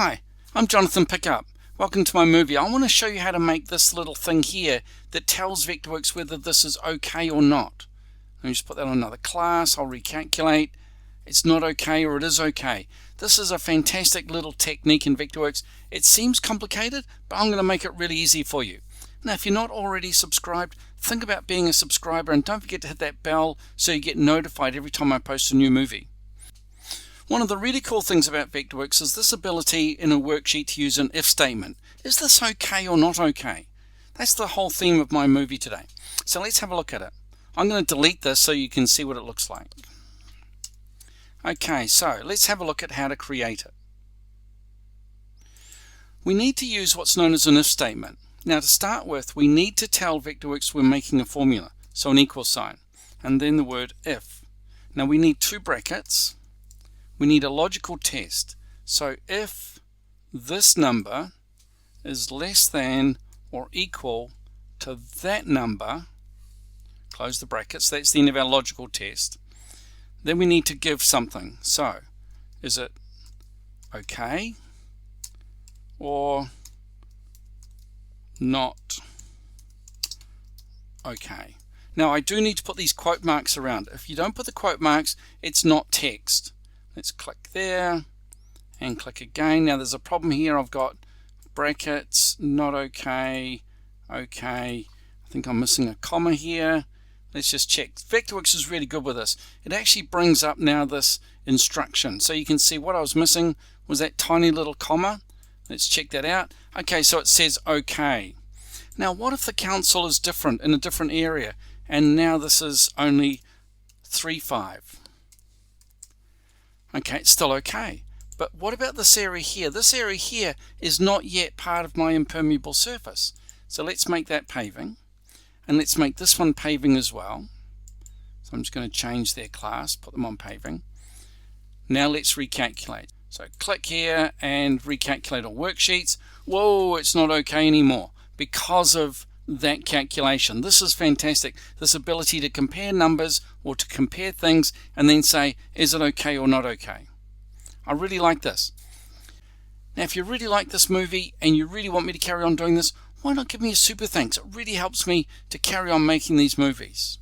Hi, I'm Jonathan Pickup. Welcome to my movie. I want to show you how to make this little thing here that tells Vectorworks whether this is okay or not. Let me just put that on another class. I'll recalculate. It's not okay or it is okay. This is a fantastic little technique in Vectorworks. It seems complicated, but I'm going to make it really easy for you. Now, if you're not already subscribed, think about being a subscriber and don't forget to hit that bell so you get notified every time I post a new movie. One of the really cool things about Vectorworks is this ability in a worksheet to use an if statement. Is this okay or not okay? That's the whole theme of my movie today. So let's have a look at it. I'm going to delete this so you can see what it looks like. Okay, so let's have a look at how to create it. We need to use what's known as an if statement. Now to start with, we need to tell Vectorworks we're making a formula, so an equal sign, and then the word if. Now we need two brackets. We need a logical test. So if this number is less than or equal to that number, close the brackets, that's the end of our logical test. Then we need to give something. So is it okay or not okay? Now I do need to put these quote marks around. If you don't put the quote marks, it's not text. Let's click there and click again. Now there's a problem here. I've got brackets, not okay, okay. I think I'm missing a comma here. Let's just check. Vectorworks is really good with this. It actually brings up now this instruction. So you can see what I was missing was that tiny little comma. Let's check that out. Okay, so it says okay. Now what if the council is different in a different area and now this is only 3.5? Okay, it's still okay. But what about this area here? This area here is not yet part of my impermeable surface. So let's make that paving. And let's make this one paving as well. So I'm just going to change their class, put them on paving. Now let's recalculate. So click here and recalculate on worksheets. Whoa, it's not okay anymore because of that calculation. This is fantastic. This ability to compare numbers or to compare things and then say, is it okay or not okay? I really like this. Now, if you really like this movie and you really want me to carry on doing this, why not give me a super thanks? It really helps me to carry on making these movies.